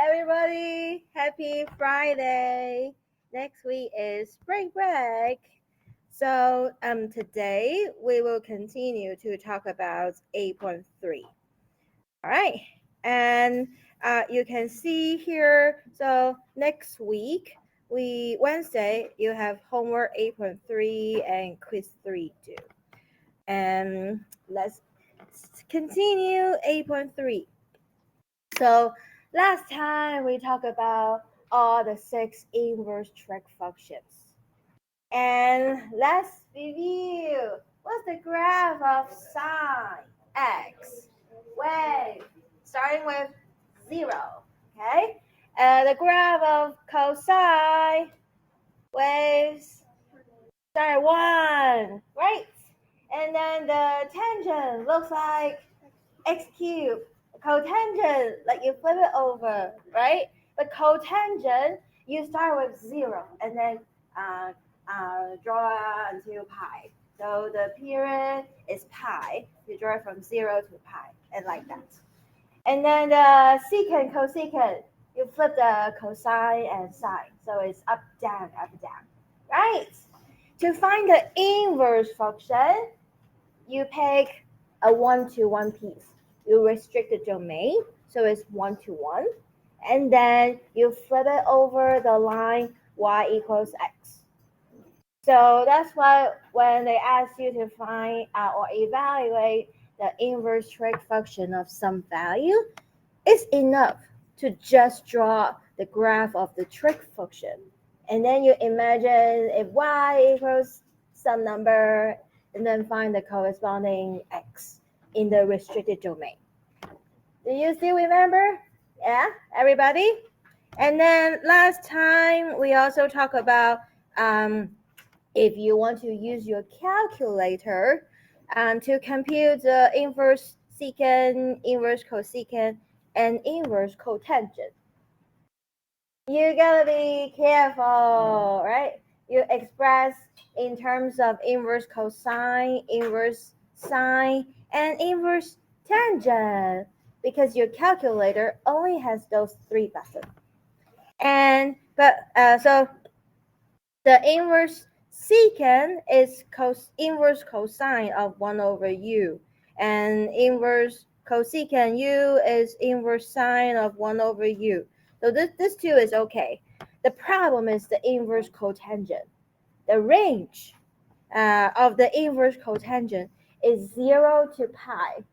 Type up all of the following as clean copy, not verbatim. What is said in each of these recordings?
everybody. Happy Friday. Next week is spring break. So today we will continue to talk about 8.3. All right. And you can see here, so next week, Wednesday, you have homework 8.3 and quiz 3 due. And let's continue 8.3. So last time we talked about all the 6 inverse trig functions. And let's review. What's the graph of sine x? Wave. Starting with 0. Okay? The graph of cosine waves start 1. Right? And then the tangent looks like x cubed. Cotangent, like you flip it over, right? But cotangent, you start with 0 and then draw until pi. So the period is pi. You draw it from 0 to pi, and like that. And then the secant, cosecant, you flip the cosine and sine. So it's up, down, right? To find the inverse function, you pick a 1-to-1 piece. You restrict the domain, so it's 1-to-1. And then you flip it over the line y equals x. So that's why when they ask you to find or evaluate the inverse trig function of some value, it's enough to just draw the graph of the trig function. And then you imagine if y equals some number, and then find the corresponding x in the restricted domain. Do you still remember? Yeah, everybody? And then last time we also talked about if you want to use your calculator to compute the inverse secant, inverse cosecant, and inverse cotangent. You gotta be careful, right? You express in terms of inverse cosine, inverse sine, and inverse tangent because your calculator only has those 3 buttons. So the inverse secant is inverse cosine of 1 over u, and inverse cosecant u is inverse sine of 1 over u. So this too is okay. The problem is the inverse cotangent. The range of the inverse cotangent is 0 to pi,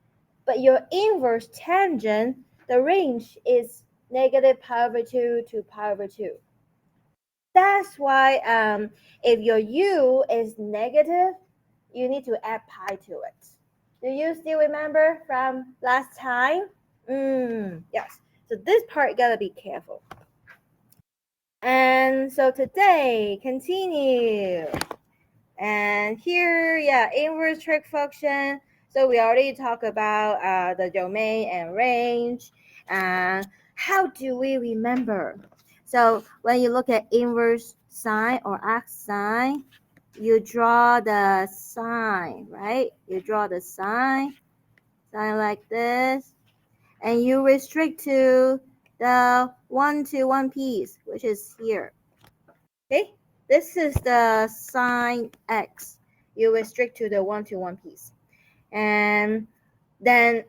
but your inverse tangent, the range is negative pi over 2 to pi over 2. That's why if your u is negative, you need to add pi to it. Do you still remember from last time? Yes. So this part gotta be careful. And so today, continue. And here, inverse trig function. So we already talked about the domain and range. How do we remember? So when you look at inverse sine or arc sine, you draw the sine, right? You draw the sine like this. And you restrict to the 1-to-1 piece, which is here. Okay? This is the sine x. You restrict to the 1-to-1 piece. And then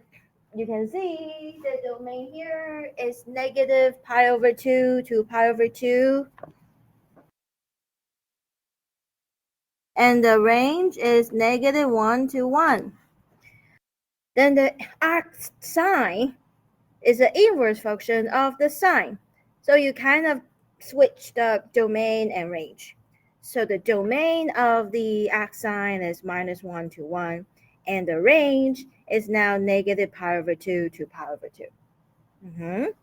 you can see the domain here is negative pi over 2 to pi over 2. And the range is negative 1 to 1. Then the arc sine is the inverse function of the sine. So you kind of switch the domain and range. So the domain of the arc sine is minus 1 to 1, and the range is now negative pi over 2 to pi over 2.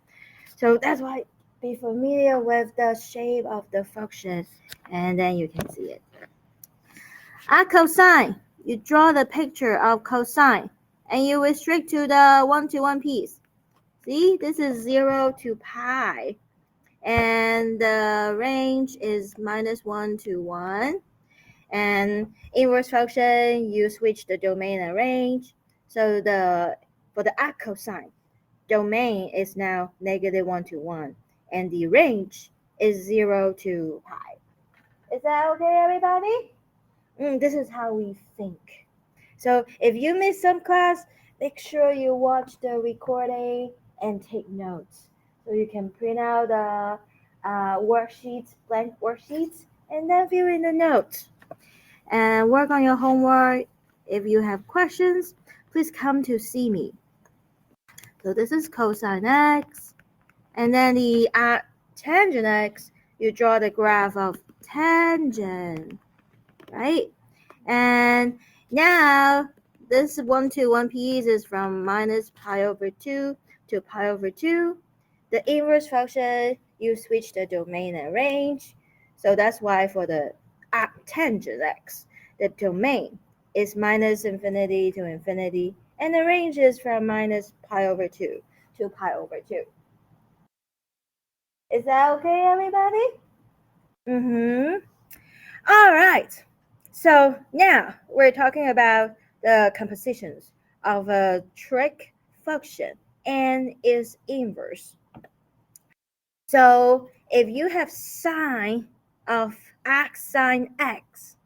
So that's why be familiar with the shape of the function, and then you can see it. At cosine, you draw the picture of cosine, and you restrict to the 1-to-1 piece. See, this is 0 to pi, and the range is minus 1 to 1. And inverse function, you switch the domain and range. So for the arc cosine, domain is now -1 to 1, and the range is 0 to pi. Is that okay, everybody? This is how we think. So if you miss some class, make sure you watch the recording and take notes. So you can print out the worksheets, blank worksheets, and then fill in the notes. And work on your homework. If you have questions, please come to see me. So this is cosine x. And then the tangent x, you draw the graph of tangent, right? And now this 1 to 1 piece is from minus pi over 2 to pi over 2. The inverse function, you switch the domain and range. So that's why for the tangent x, the domain is minus infinity to infinity, and the range is from minus pi over 2 to pi over 2. Is that okay, everybody? All right. So now we're talking about the compositions of a trig function and its inverse. So if you have sine of x sine x,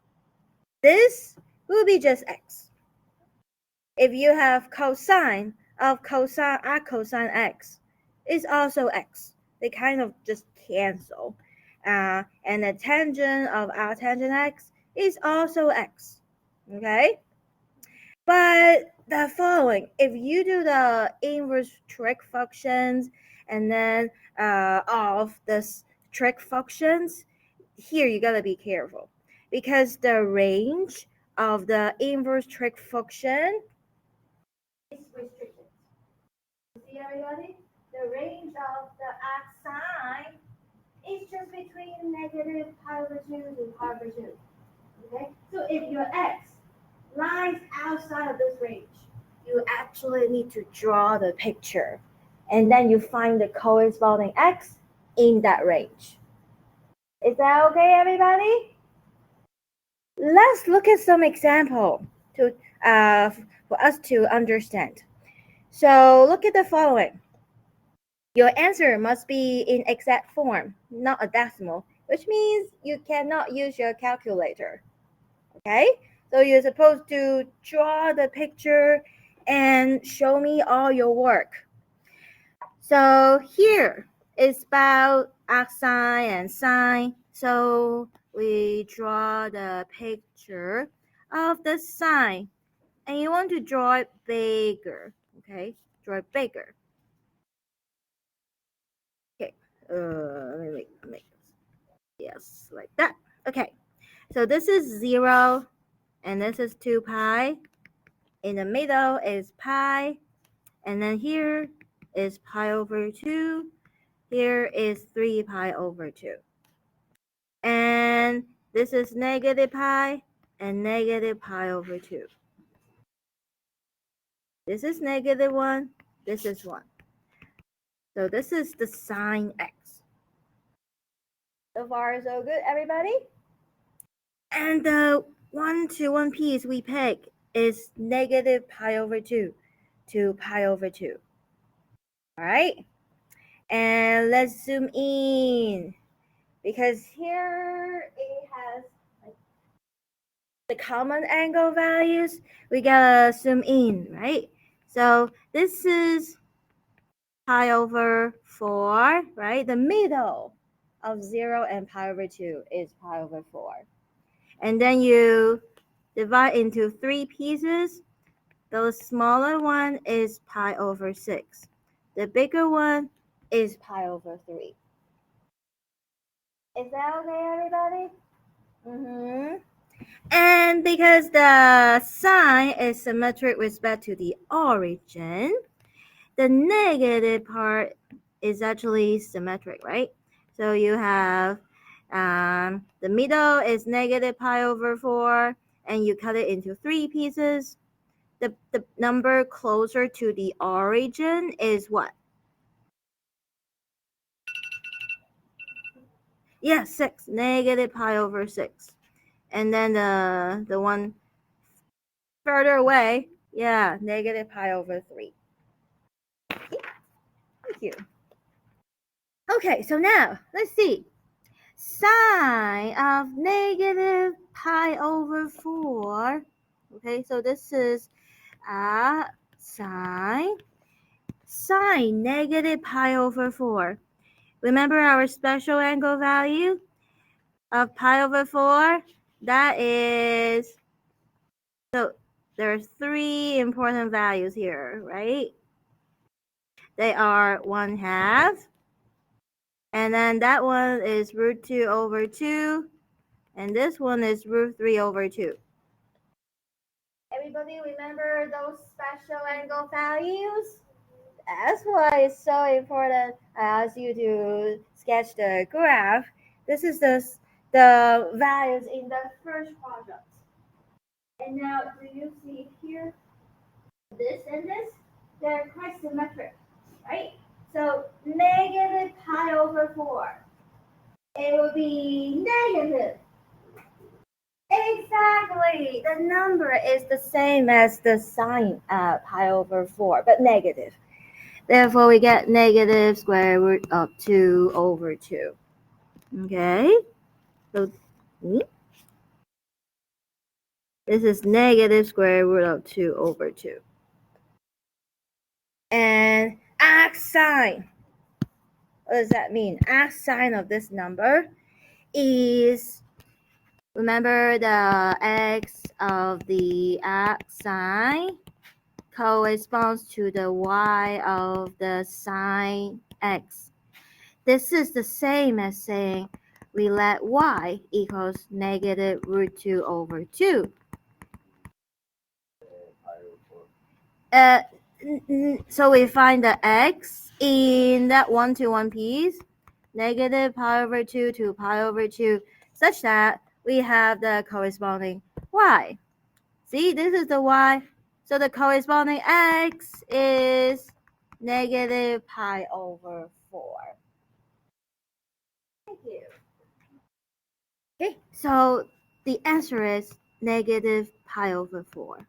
this will be just x. If you have cosine of cosine x, it's also x. They kind of just cancel. And the tangent of tangent x is also x. Okay? But the following, if you do the inverse trig functions and then of this trig functions, here you gotta be careful because the range of the inverse trig function is restricted. See everybody? The range of the x sine is just between negative pi over 2 to pi over 2. Okay? So if your x lies outside of this range, you actually need to draw the picture. And then you find the corresponding x in that range. Is that okay, everybody? Let's look at some example for us to understand. So look at the following. Your answer must be in exact form, not a decimal, which means you cannot use your calculator. Okay? So you're supposed to draw the picture and show me all your work. So here is about sine and sine. So we draw the picture of the sine. And you want to draw it bigger. Okay? Draw it bigger. Okay. Let me make this. Yes, like that. Okay. So this is 0 and this is 2 pi. In the middle is pi, and then here is pi over 2. Here is 3 pi over 2. And this is negative pi and negative pi over 2. This is negative 1. This is 1. So this is the sine x. So far, so good, everybody? And the 1 to 1 piece we pick is negative pi over 2 to pi over 2. All right? And let's zoom in because here it has the common angle values. We gotta zoom in, right? So this is pi over 4, right? The middle of 0 and pi over 2 is pi over 4. And then you divide into 3 pieces. The smaller one is pi over 6. The bigger one is pi over 3. Is that okay, everybody? And because the sine is symmetric with respect to the origin, the negative part is actually symmetric, right? So you have the middle is negative pi over 4, and you cut it into 3 pieces. The number closer to the origin is what? Yeah, 6. Negative pi over 6. And then the one further away, yeah, negative pi over 3. you. Okay, so now let's see. Sine of negative pi over 4. Okay, so this is sine negative pi over 4. Remember our special angle value of pi over 4? That is, so there are 3 important values here, right? They are 1/2, and then that one is root 2 over 2, and this one is root 3 over 2. Everybody remember those special angle values? That's why it's so important. I asked you to sketch the graph. This is the values in the first quadrant. And now, do you see here? This and this, they're quite symmetric, right? So negative pi over 4, it will be negative. Exactly. The number is the same as the sine pi over 4, but negative. Therefore, we get negative square root of 2 over 2. Okay? So this is negative square root of 2 over 2. And arcsine. What does that mean? Arcsine of this number is, remember the x of the arcsine corresponds to the y of the sine x. This is the same as saying we let y equals negative root 2 over 2. So we find the x in that 1-to-1 piece, negative pi over 2 to pi over 2, such that we have the corresponding y. See, this is the y. So the corresponding x is negative pi over 4. Thank you. Okay, so the answer is negative pi over 4.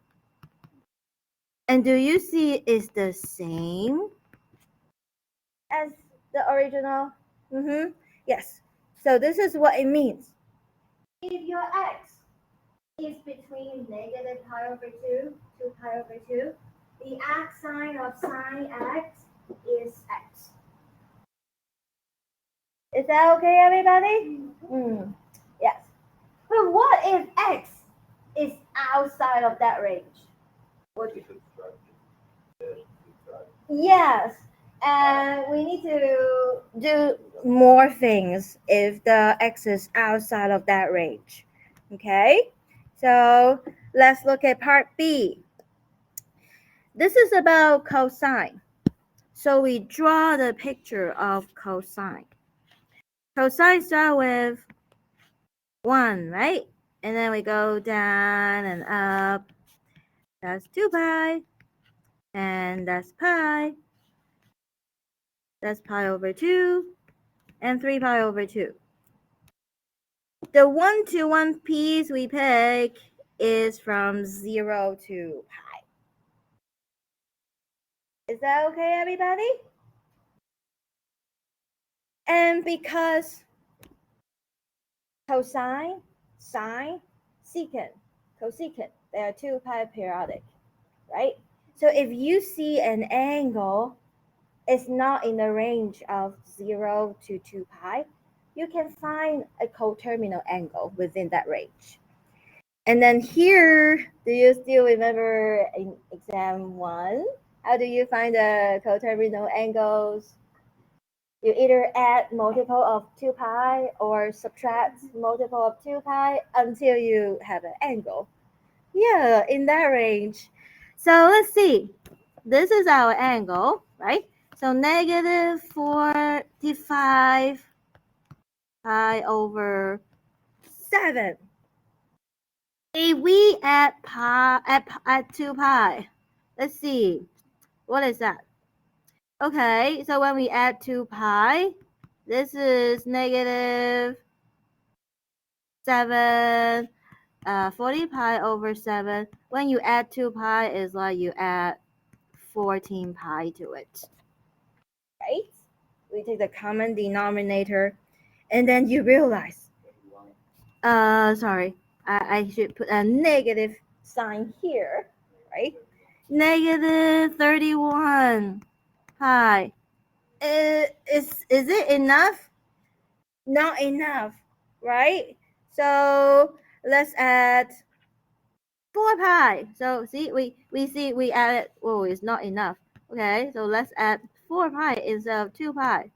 And do you see it's the same as the original? Yes. So this is what it means. If your x is between negative pi over 2 to pi over 2, the arcsine of sine x is x. Is that okay, everybody? Yes. But what if x is outside of that range? Yes, and we need to do more things if the x is outside of that range. Okay, so let's look at part B. This is about cosine. So we draw the picture of cosine. Cosine start with 1, right? And then we go down and up. That's 2 pi. And that's pi. That's pi over 2. And 3 pi over 2. The 1-to-1 piece we pick is from 0 to pi. Is that okay, everybody? And because cosine, sine, secant, cosecant, they are 2 pi periodic, right? So if you see an angle is not in the range of 0 to 2 pi, you can find a coterminal angle within that range. And then here, do you still remember in exam 1? How do you find the coterminal angles? You either add multiple of 2 pi or subtract multiple of 2 pi until you have an angle. Yeah, in that range. So let's see. This is our angle, right? So negative 45 pi over 7. If we add 2 pi, let's see, what is that? Okay, so when we add 2 pi, this is negative 7, 40 pi over 7. When you add 2 pi, it's like you add 14 pi to it, right? we take the common denominator, and then you realize, sorry, I should put a negative sign here, right? Negative 31 pi. Is it enough? Not enough, right? So let's add 4 pi. So see, we see we added, oh, it's not enough. Okay, so let's add 4 pi instead of 2 pi.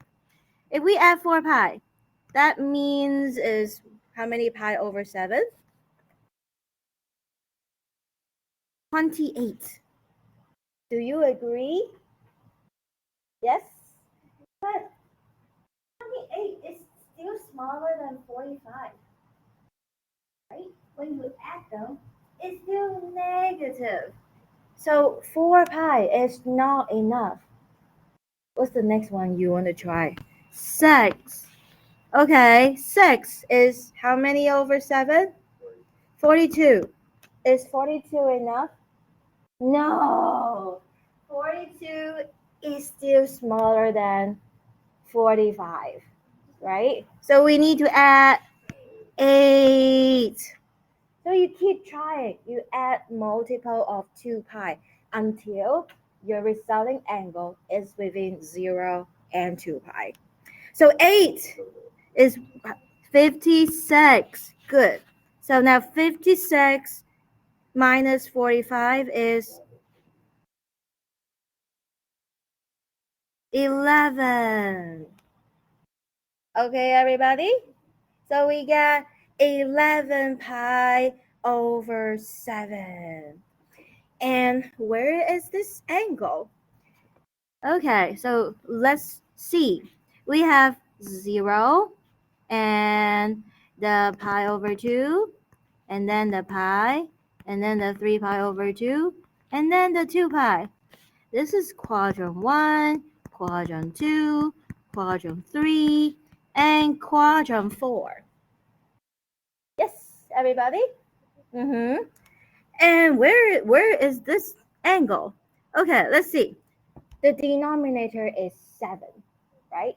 If we add 4 pi, that means is how many pi over 7? 28. Do you agree? Yes? But 28 is still smaller than 45, right? When you add them, it's still negative. So 4 pi is not enough. What's the next one you want to try? 6. Okay, 6 is how many over 7? 42. Is 42 enough? No. 42 is still smaller than 45, right? So we need to add 8. So you keep trying. You add multiple of 2 pi until your resulting angle is within 0 and 2 pi. So 8 is 56. Good. So now 56 minus 45 is 11. Okay, everybody? So we got 11 pi over 7. And where is this angle? Okay, so let's see. We have 0 and the pi over 2, and then the pi, and then the 3 pi over 2, and then the 2 pi. This is quadrant 1, quadrant 2, quadrant 3, and quadrant 4. Yes, everybody? Mm-hmm. And where is this angle? Okay, let's see. The denominator is 7, right?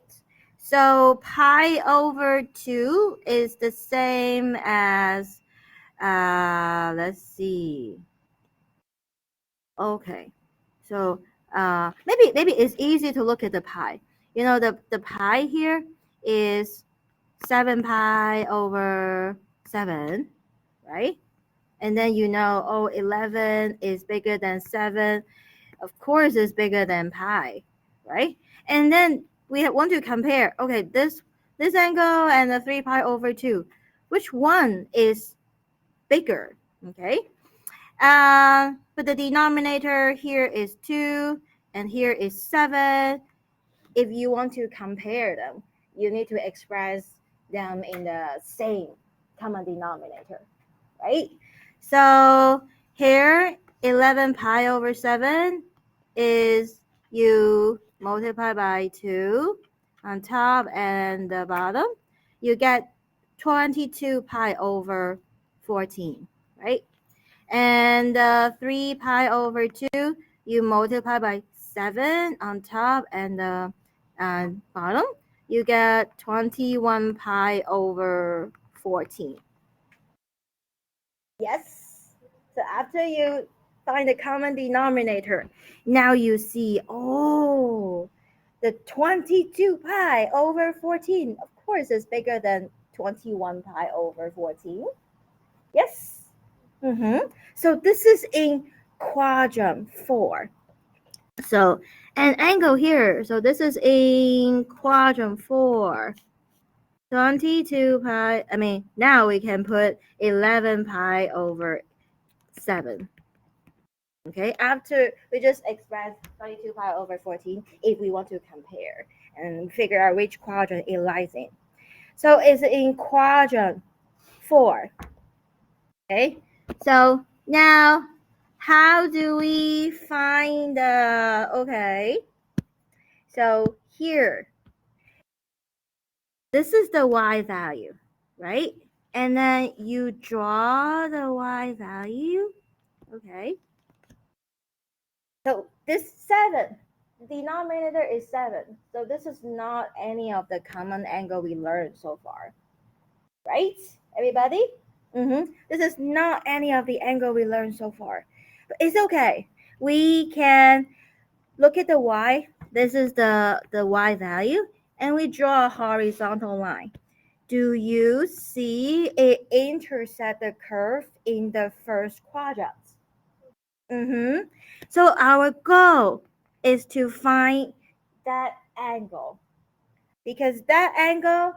So pi over 2 is the same as, let's see. Okay, so maybe it's easy to look at the pi. You know, the pi here is 7 pi over 7, right? And then you know, oh, 11 is bigger than 7. Of course, it's bigger than pi, right? And then we want to compare, okay, this angle and the 3 pi over 2. Which one is bigger, okay? But the denominator here is 2 and here is 7. If you want to compare them, you need to express them in the same common denominator, right? So here, 11 pi over 7 is you multiply by 2 on top and the bottom. You get 22 pi over 14, right? And 3 pi over 2, you multiply by 7 on top and the bottom. You get 21 pi over 14. Yes. So after you find the common denominator, now you see, oh, the 22 pi over 14, of course, is bigger than 21 pi over 14. Yes. Mm-hmm. So this is in quadrant 4. So an angle here. So this is in quadrant 4. 22 pi. Now we can put 11 pi over 7. Okay, after we just express 22 pi over 14 if we want to compare and figure out which quadrant it lies in. So it's in quadrant 4. Okay, so now how do we find the, okay, so here, this is the y value, right? And then you draw the y value, okay? So this 7, denominator is 7. So this is not any of the common angle we learned so far. Right, everybody? This is not any of the angle we learned so far. But it's okay. We can look at the y. This is the y value. And we draw a horizontal line. Do you see it intersect the curve in the first quadrant? So our goal is to find that angle because that angle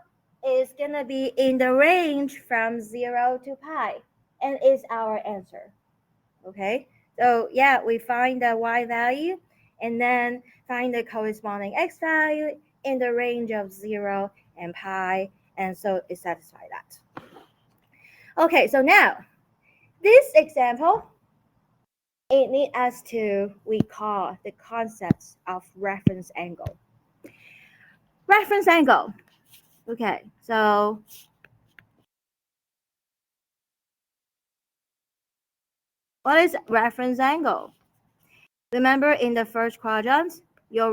is going to be in the range from 0 to pi and is our answer. Okay, so yeah, we find the y value and then find the corresponding x value in the range of 0 and pi, and so it satisfies that. Okay, so now this example, it needs us to recall the concepts of reference angle. Reference angle. Okay, so what is reference angle? Remember in the first quadrant, your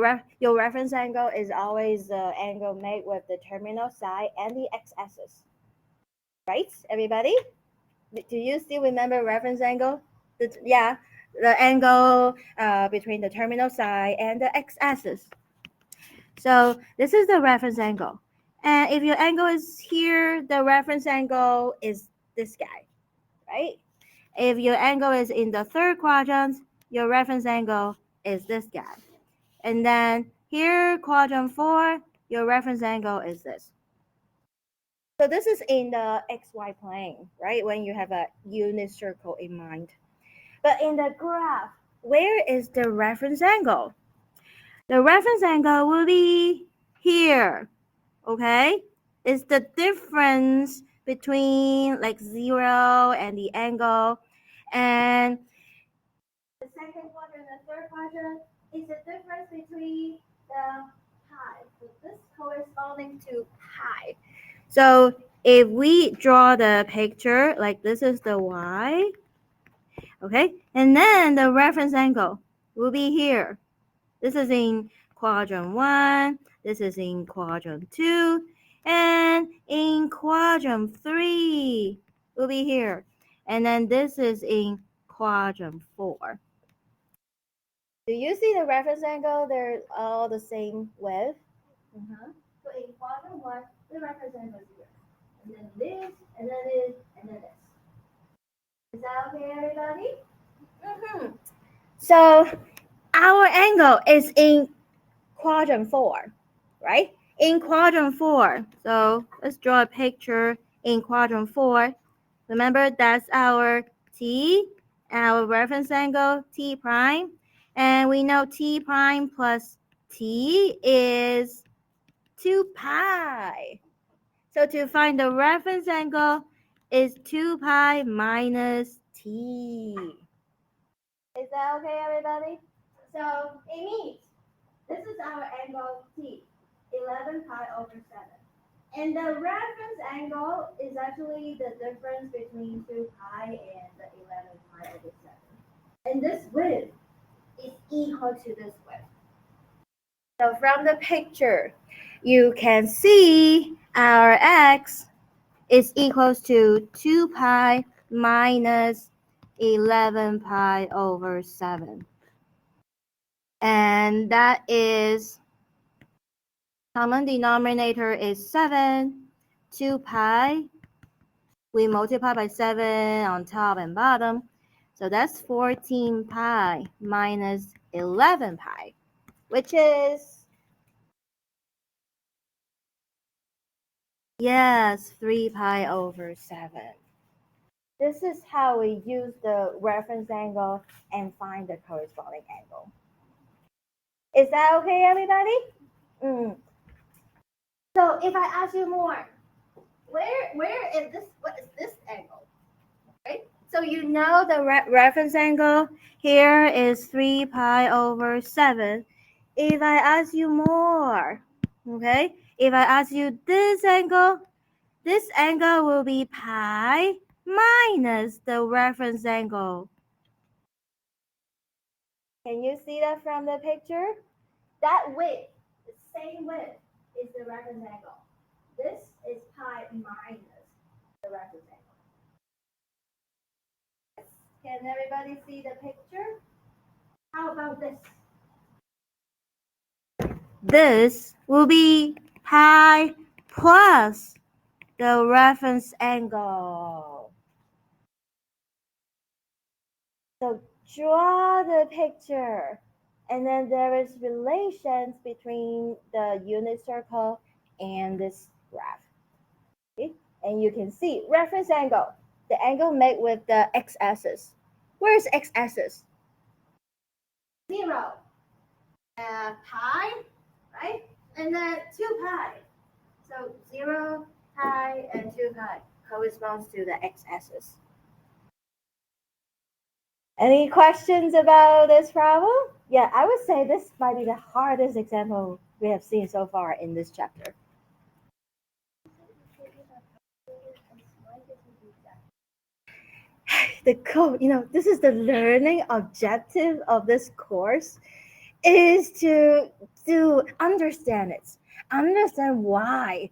reference angle is always the angle made with the terminal side and the x-axis. Right, everybody? Do you still remember reference angle? Yeah, the angle between the terminal side and the x-axis. So this is the reference angle. And if your angle is here, the reference angle is this guy, right? If your angle is in the third quadrant, your reference angle is this guy. And then here, quadrant 4, your reference angle is this. So this is in the xy plane, right? When you have a unit circle in mind. But in the graph, where is the reference angle? The reference angle will be here, okay? It's the difference between like 0 and the angle. And the second quadrant and the third quadrant is the difference between the pi. So this corresponding to pi. So if we draw the picture, like this is the y, okay? And then the reference angle will be here. This is in quadrant 1, this is in quadrant 2, and in quadrant 3 will be here. And then this is in quadrant 4. Do you see the reference angle? They're all the same width. So in quadrant 1, the reference angle is here. And then this, and then this, and then this. Is that okay, everybody? So our angle is in quadrant 4, right? In quadrant 4. So let's draw a picture in quadrant 4. Remember, that's our t, our reference angle, t prime. And we know t prime plus t is 2 pi. So to find the reference angle is 2 pi minus t. Is that okay, everybody? So it means this is our angle t, 11 pi over 7. And the reference angle is actually the difference between 2 pi and the 11 pi over 7. And this width is equal to this width. So from the picture, you can see our x is equals to 2 pi minus 11 pi over 7. And that is, common denominator is 7, 2 pi. We multiply by 7 on top and bottom. So that's 14 pi minus 11 pi, which is, yes, 3 pi over 7. This is how we use the reference angle and find the corresponding angle. Is that okay, everybody? So if I ask you more, where is this? What is this angle? Right? So you know the reference angle here is 3 pi over 7. If I ask you more, okay? If I ask you this angle will be pi minus the reference angle. Can you see that from the picture? that width, the same width, is the reference angle. This is pi minus the reference angle. Can everybody see the picture? How about this? This will be pi plus the reference angle. So draw the picture. And then there is relations between the unit circle and this graph. Okay? And you can see reference angle, the angle made with the x-axis. Where's x-axis? 0. Pi, right? And then 2 pi. So 0, pi, and 2 pi corresponds to the x-axis. Any questions about this problem? Yeah, I would say this might be the hardest example we have seen so far in this chapter. The code, this is the learning objective of this course, is to understand it. Understand why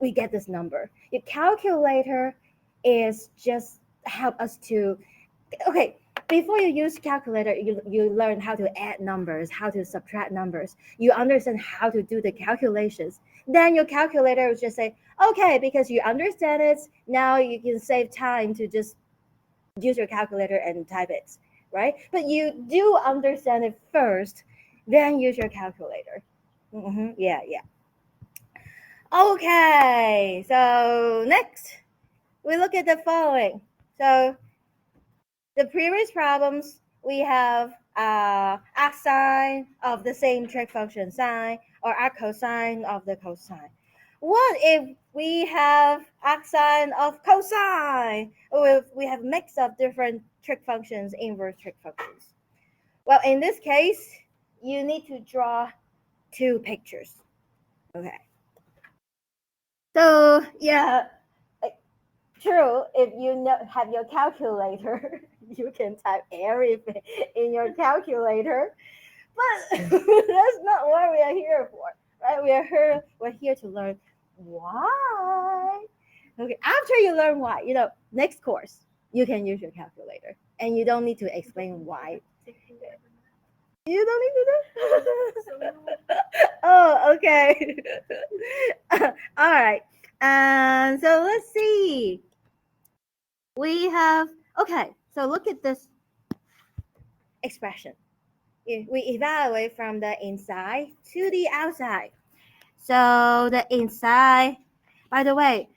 we get this number. Your calculator is just help us to, okay, before you use calculator, you learn how to add numbers, how to subtract numbers. You understand how to do the calculations. Then your calculator will just say, okay, because you understand it, now you can save time to just use your calculator and type it, right? But you do understand it first, then use your calculator. Yeah. Okay, so next, we look at the following. So the previous problems, we have arc sine of the same trig function sine, or arc cosine of the cosine. What if we have arc sine of cosine, or if we have mix of different trig functions, inverse trig functions? Well, in this case, you need to draw 2 pictures. Okay. So yeah, true, if you have your calculator, you can type everything in your calculator. But that's not what we are here for, right? We're here to learn why. Okay, after you learn why, next course, you can use your calculator. And you don't need to explain why. You don't need to do. Oh, okay. All right. And so let's see. We have, okay, so look at this expression. We evaluate from the inside to the outside. So the inside, by the way,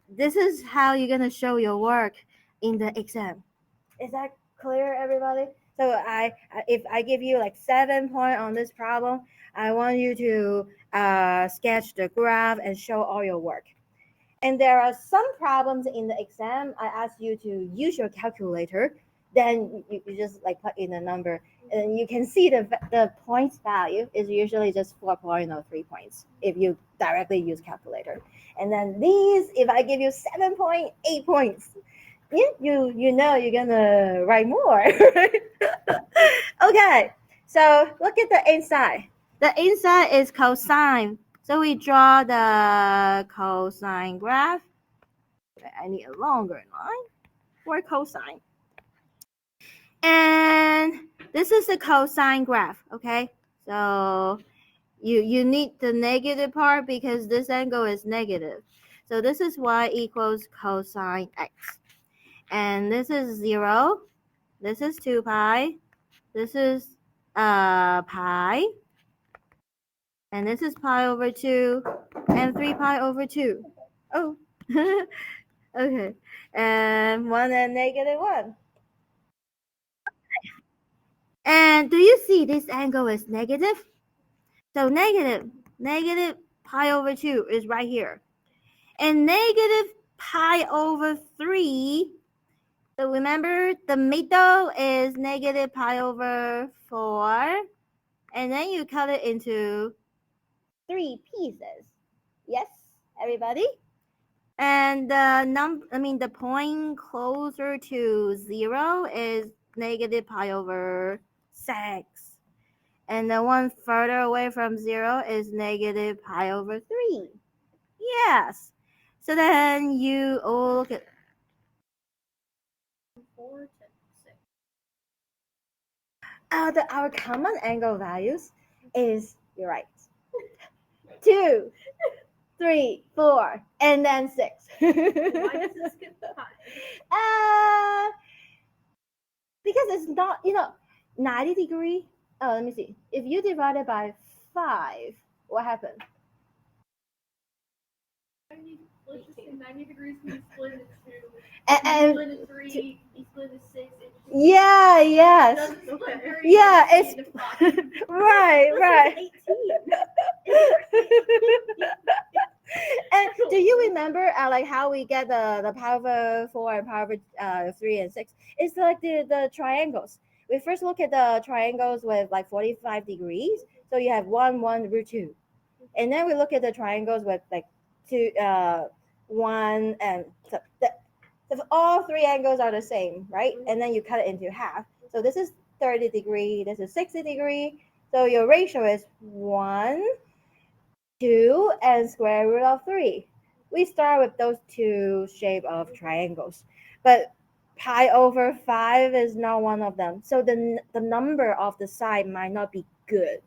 this is how you're going to show your work in the exam. Is that clear, everybody? So if I give you like 7 points on this problem, I want you to sketch the graph and show all your work. And there are some problems in the exam, I ask you to use your calculator. Then you just like put in a number, and you can see the points value is usually just 4 points or 3 points if you directly use calculator. And then these, if I give you 7 points, 8 points, you know you're gonna write more. Okay, so look at the inside. The inside is cosine. So we draw the cosine graph. I need a longer line for cosine. And this is the cosine graph, okay? So you need the negative part because this angle is negative. So this is y equals cosine x. And this is 0. This is 2 pi. This is pi. And this is pi over 2. And 3 pi over 2. Oh. Okay. And 1 and negative 1. And do you see this angle is negative? So negative pi over 2 is right here. And negative pi over 3. So remember, the middle is negative pi over 4. And then you cut it into 3 pieces. Yes, everybody? And the point closer to 0 is negative pi over 6. And the one further away from 0 is negative pi over 3. Yes. So then you look at 4 to 6. our common angle values is, you're right, 2, 3, 4, and then 6. Why does this get pi? Because it's not, 90 degree. Oh, let me see. If you divide it by 5, what happened? 90, let's just say 90 degrees can be split into 2. And split into 3, be split into 6. Yeah, yes. Doesn't split very Yeah, easily it's into 5. right. This is 18. And do you remember like how we get the power of 4 and power of 3 and 6? It's like the triangles. We first look at the triangles with like 45 degrees. So you have 1, 1, root 2. And then we look at the triangles with like 2, 1, and so all three angles are the same, right? And then you cut it into half. So this is 30 degree, this is 60 degree. So your ratio is 1, 2, and square root of 3. We start with those two shape of triangles. But pi over 5 is not one of them. So the number of the side might not be good.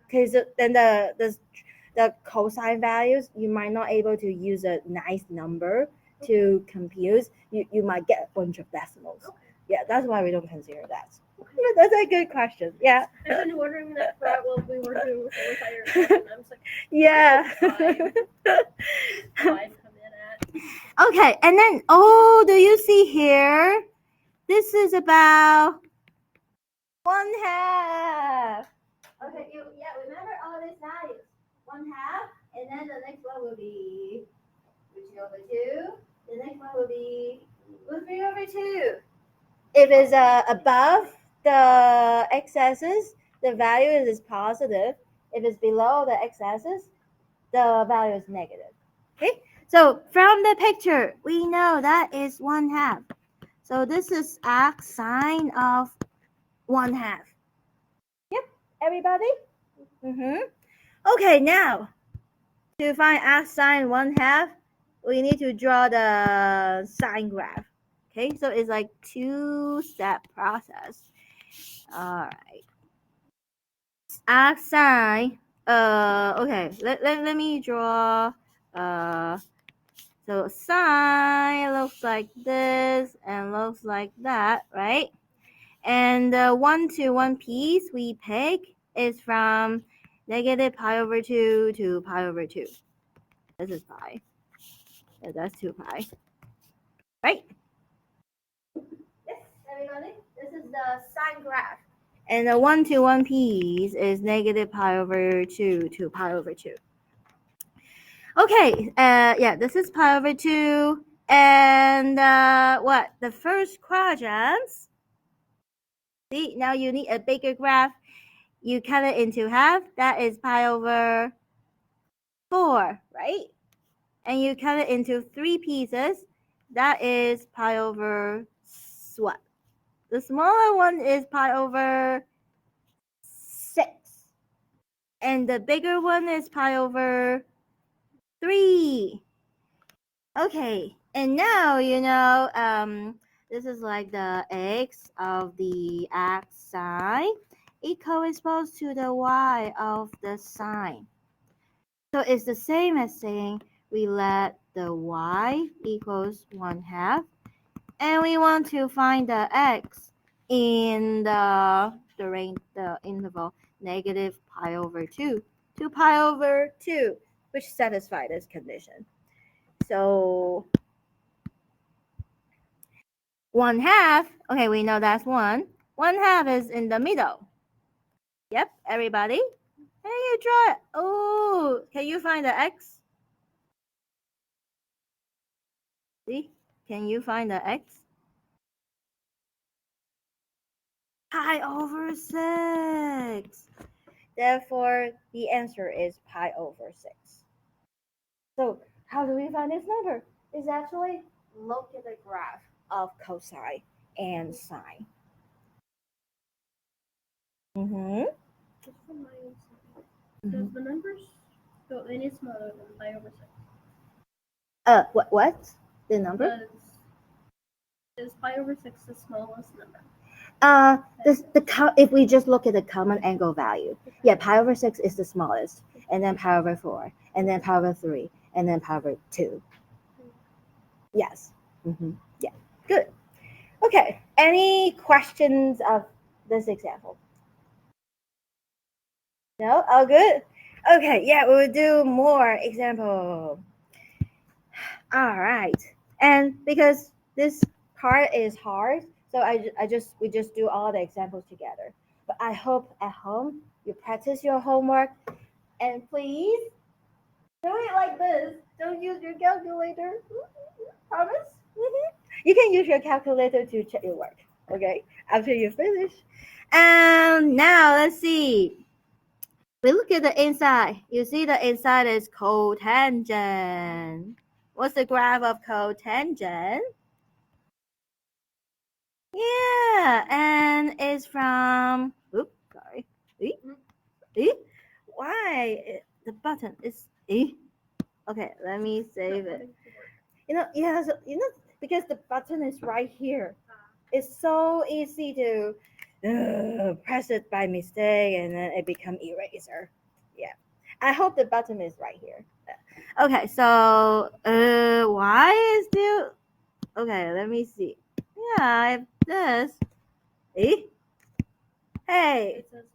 Because then the cosine values, you might not able to use a nice number to compute. You might get a bunch of decimals. Okay. Yeah, that's why we don't consider that. Okay. That's a good question. Yeah. I've been wondering that throughout what we were doing with the entire session. I was like, yeah. Five come in at. Okay, and then do you see here? This is about 1/2. Okay, remember all these values. 1/2, and then the next one will be root 2 over 2. The next one will be root 3 over 2. If it's above the x-axis, the value is positive. If it's below the x-axis, the value is negative. Okay, so from the picture, we know that is 1/2. So this is x sine of 1/2. Yep, everybody? Okay, now to find x sine 1/2, we need to draw the sine graph. Okay, so it's like 2-step process. All right. X sine. Okay. Let me draw. So sine looks like this and looks like that, right? And the 1 to 1 piece we pick is from negative pi over 2 to pi over 2. This is pi. Yeah, that's 2 pi. Right? Yes, everybody. This is the sine graph. And the 1 to 1 piece is negative pi over 2 to pi over 2. Okay, yeah, this is pi over 2. And what? The first quadrant. See, now you need a bigger graph. You cut it into half. That is pi over 4, right? And you cut it into 3 pieces. That is pi over what? The smaller one is pi over 6. And the bigger one is pi over 3. Okay, and now this is like the x of the x sine. It corresponds to the y of the sine. So it's the same as saying we let the y equals 1/2, and we want to find the x in the interval negative pi over 2 to pi over 2, which satisfies this condition. So 1/2, okay, we know that's 1. 1/2 is in the middle. Yep, everybody. Can you draw it? Oh, can you find the x? See? Can you find the x? Pi over 6. Therefore, the answer is pi over 6. So, how do we find this number? It's actually look at the graph of cosine and sine. Just for my side. Mhm. Does the numbers go any smaller than pi over 6? What? The number? Is pi over 6 the smallest number? If we just look at the common angle value, yeah, pi over 6 is the smallest, and then pi over 4, and then pi over 3, and then pi over 2. Yes. Yeah, good. Okay, any questions of this example? No? All good? Okay, yeah, we'll do more example. All right. And because this part is hard, so we just do all the examples together. But I hope at home you practice your homework, and please do it like this. Don't use your calculator. Promise? You can use your calculator to check your work, okay? After you finish. And now let's see. We look at the inside. You see the inside is cotangent. What's the graph of cotangent? Yeah, and it's from. Oops, sorry. Why the button is? Okay, let me save it. Yeah, so, because the button is right here. It's so easy to press it by mistake, and then it become eraser. Yeah, I hope the button is right here. Okay, so why is still? Okay, let me see. Yeah, I have this. Eh? Hey. It says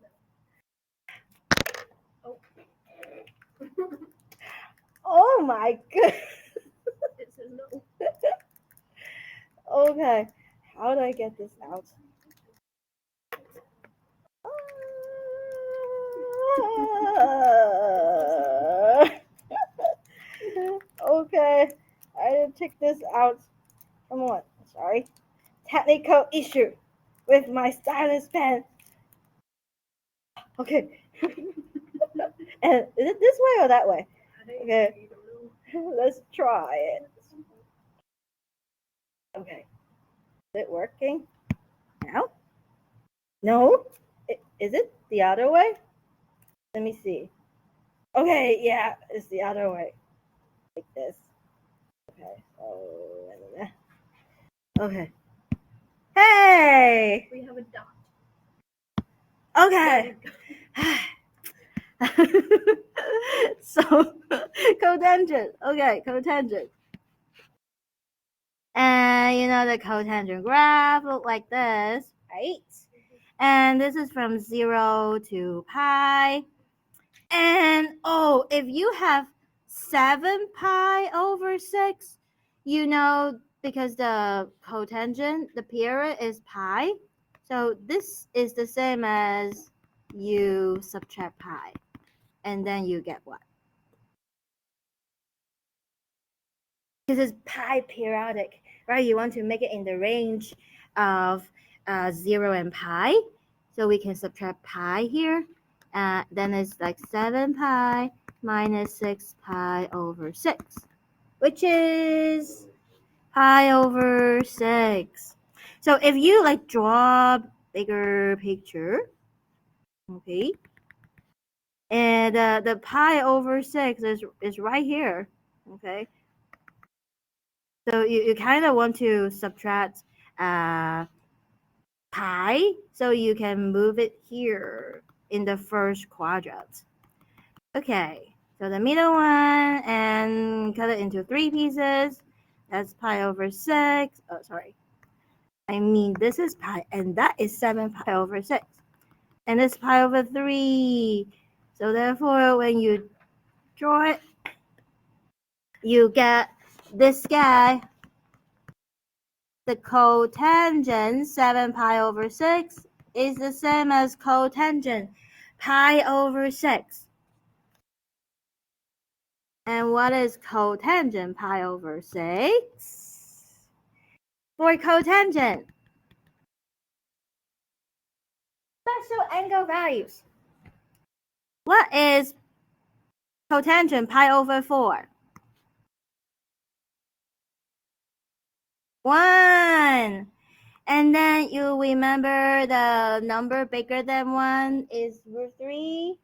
no. Oh. Oh my god. It says no. Okay, how do I get this out? Okay, I didn't take this out. Come on, sorry. Technical issue with my stylus pen. Okay. And is it this way or that way? Okay. Let's try it. Okay. Is it working now? No? Is it the other way? Let me see. Okay, yeah, it's the other way. Like this. Okay. Okay. Hey! We have a dot. Okay. So, cotangent. Okay, cotangent. And the cotangent graph look like this, right? And this is from 0 to pi. And if you have 7 pi over 6, because the cotangent, the period is pi. So this is the same as you subtract pi. And then you get what? Because it's pi periodic, right? You want to make it in the range of 0 and pi. So we can subtract pi here. Then it's like 7 pi minus 6 pi over 6, which is pi over 6. So if you draw bigger picture, okay, and the pi over 6 is right here, okay. So you kind of want to subtract pi, so you can move it here in the first quadrant. Okay, so the middle one, and cut it into 3 pieces. That's pi over 6. Oh, sorry. I mean, this is pi, and that is 7 pi over 6. And this pi over 3. So therefore, when you draw it, you get this guy. The cotangent 7 pi over 6 is the same as cotangent pi over 6. And what is cotangent pi over 6? For cotangent, special angle values. What is cotangent pi over 4? 1. And then you remember the number bigger than 1 is root 3.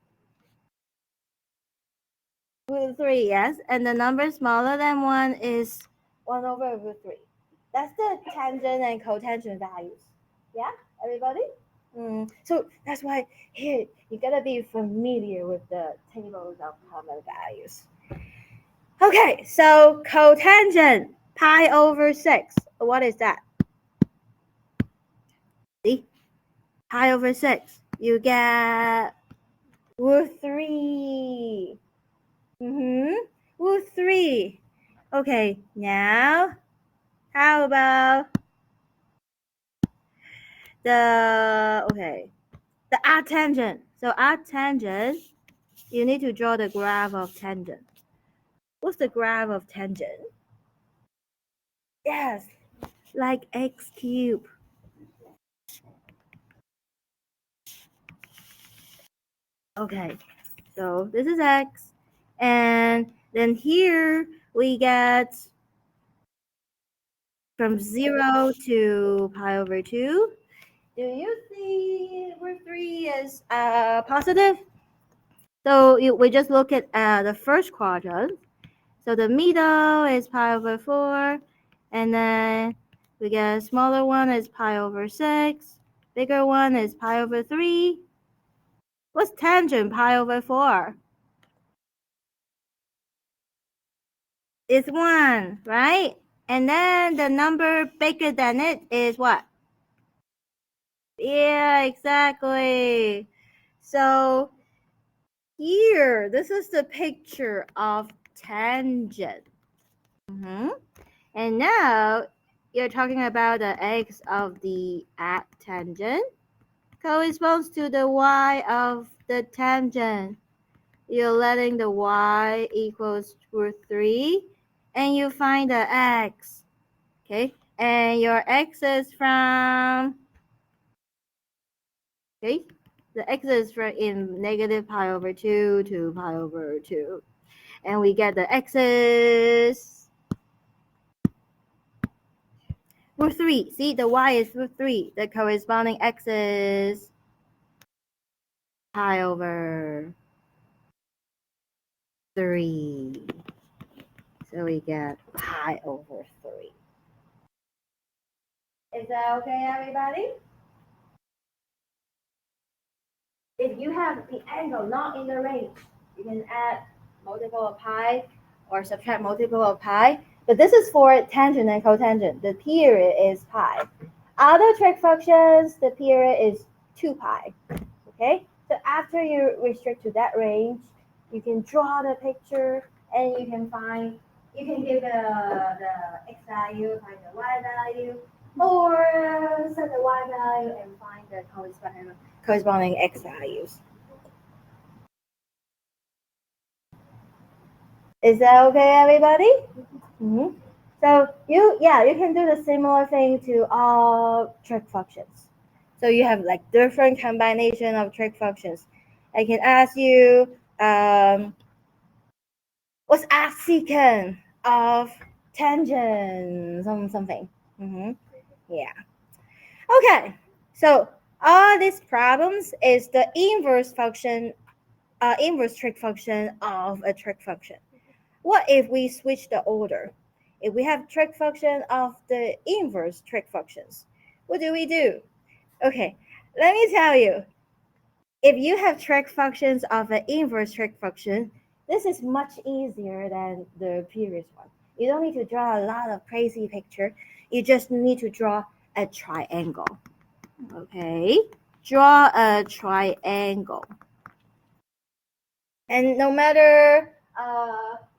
Root 3, yes. And the number smaller than 1 is 1 over root 3. That's the tangent and cotangent values. Yeah, everybody? So that's why here you gotta be familiar with the tables of common values. Okay, so cotangent, pi over 6. What is that? See? Pi over 6. You get root 3. Root 3. Okay, now how about the arctangent? So arctangent, you need to draw the graph of tangent. What's the graph of tangent? Yes, like x cubed. Okay, so this is x. And then here we get from 0 to pi over 2. Do you see root 3 is positive? So we just look at the first quadrant. So the middle is pi over 4. And then we get a smaller one is pi over 6. Bigger one is pi over 3. What's tangent pi over 4? It's 1, right? And then the number bigger than it is what? Yeah, exactly. So here, this is the picture of tangent. And now you're talking about the x of the tangent corresponds to the y of the tangent. You're letting the y equals root 3 and you find the x. Okay, and your x is from, okay, the x is from in negative pi over 2 to pi over 2. And we get the x's root 3. See, the y is root 3. The corresponding x is pi over 3. So we get pi over 3. Is that okay, everybody? If you have the angle not in the range, you can add multiple of pi or subtract multiple of pi. But this is for tangent and cotangent. The period is pi. Other trig functions, the period is 2 pi. Okay? So after you restrict to that range, you can draw the picture and you can give the x value, find the y value, or set the y value and find the corresponding x values. Is that okay, everybody? So you can do the similar thing to all trig functions. So you have like different combination of trig functions. I can ask you, what's arcsecant of tangent something? Yeah. Okay. So all these problems is the inverse function, inverse trig function of a trig function. What if we switch the order? If we have trig function of the inverse trig functions, what do we do? Okay, let me tell you. If you have trig functions of an inverse trig function, this is much easier than the previous one. You don't need to draw a lot of crazy picture. You just need to draw a triangle. Okay, draw a triangle. And no matter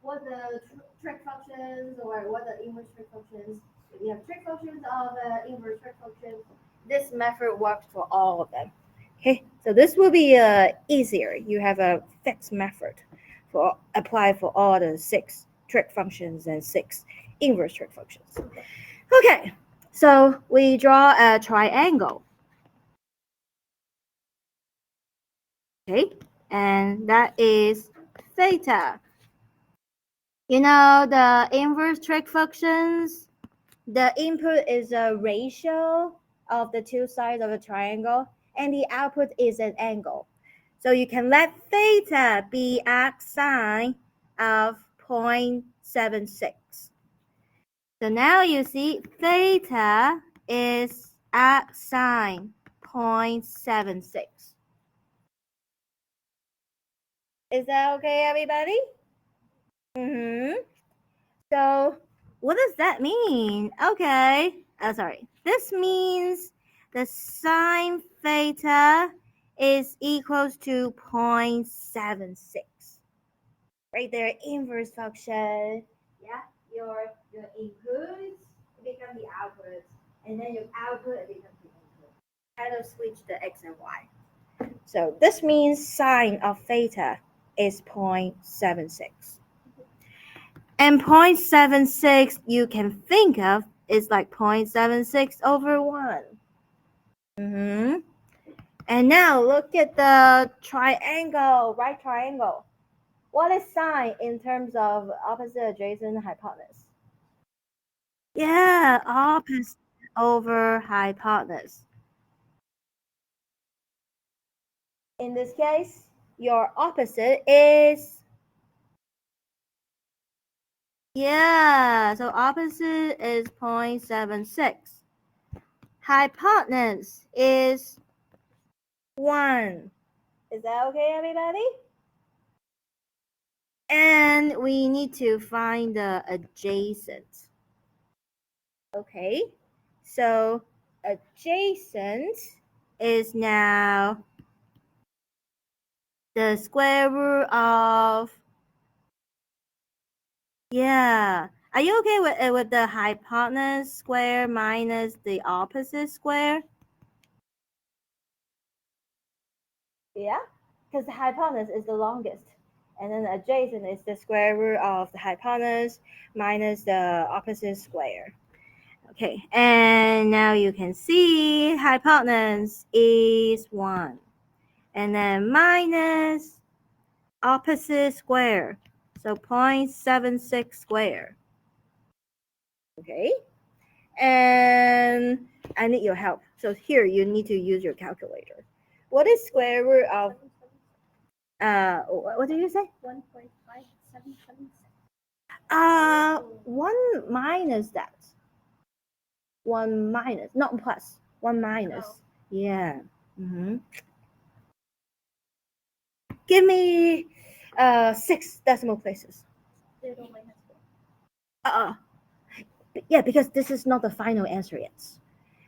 what the trig functions or what the inverse trig functions, if you have trig functions of inverse trig functions, this method works for all of them. Okay, so this will be easier. You have a fixed method for apply for all the 6 trig functions and 6 inverse trig functions. Okay, so we draw a triangle. Okay, and that is theta. You know the inverse trig functions, the input is a ratio of the two sides of a triangle, and the output is an angle. So you can let theta be arc sine of 0.76. So now you see theta is arc sine 0.76. Is that okay, everybody? Mm-hmm. So what does that mean? Okay. Oh, sorry. This means the sine theta is equals to 0.76. Right there, inverse function. Yeah, your inputs become the outputs, and then your output becomes the input. Kind of switch the x and y. So this means sine of theta is 0.76. And 0.76 you can think of is like 0.76 over 1. Mm-hmm. And now look at the triangle, right triangle. What is sine in terms of opposite, adjacent, hypotenuse? Yeah, opposite over hypotenuse. In this case, your opposite is, yeah, so opposite is 0.76. Hypotenuse is 1. Is that okay, everybody? And we need to find the adjacent. Okay, so adjacent is now the square root of, yeah. Are you okay with the hypotenuse square minus the opposite square? Yeah, because the hypotenuse is the longest. And then the adjacent is the square root of the hypotenuse minus the opposite square. Okay, and now you can see hypotenuse is 1. And then minus opposite square. So 0.76 square. Okay, and I need your help. So here you need to use your calculator. What is square root of, what did you say? 1.5776. 1 minus that. 1 minus, not plus. 1 minus. Oh. Yeah. Mm-hmm. Give me 6 decimal places. It only has 4. Yeah, because this is not the final answer yet.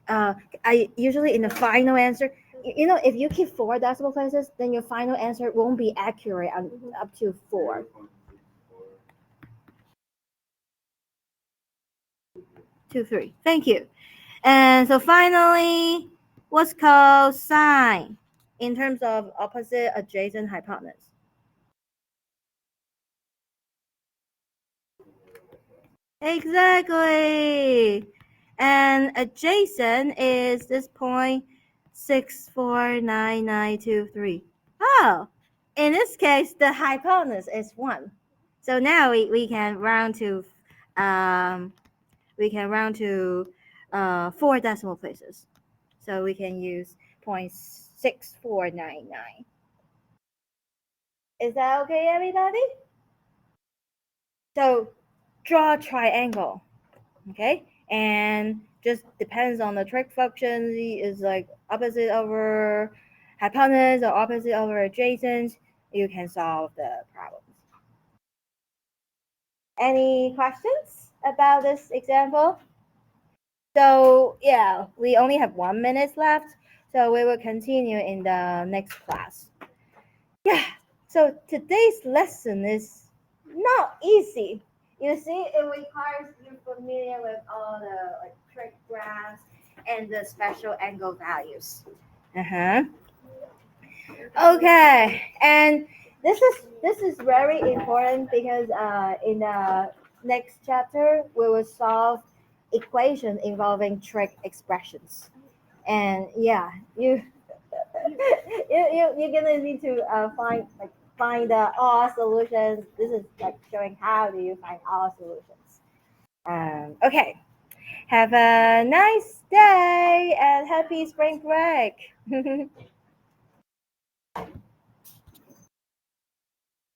I usually in the final answer, if you keep 4 decimal places, then your final answer won't be accurate up to 4. 2, 3. Thank you. And so finally, what's called sine in terms of opposite, adjacent, hypotenuse? Exactly. And adjacent is this point 649,923. Oh, in this case, the hypotenuse is 1. So now we can round to 4 decimal places. So we can use 0.6499. Is that okay, everybody? So draw a triangle. Okay, and just depends on the trig function. Is like opposite over hypotenuse or opposite over adjacent. You can solve the problems. Any questions about this example? So yeah, we only have 1 minute left, so we will continue in the next class. Yeah, so today's lesson is not easy. You see, it requires you familiar with all the trig graphs and the special angle values. Okay, and this is very important because in the next chapter we will solve equations involving trig expressions, and yeah, you're gonna need to find all solutions. This is like showing how do you find all solutions. Okay, Have a nice day and happy spring break.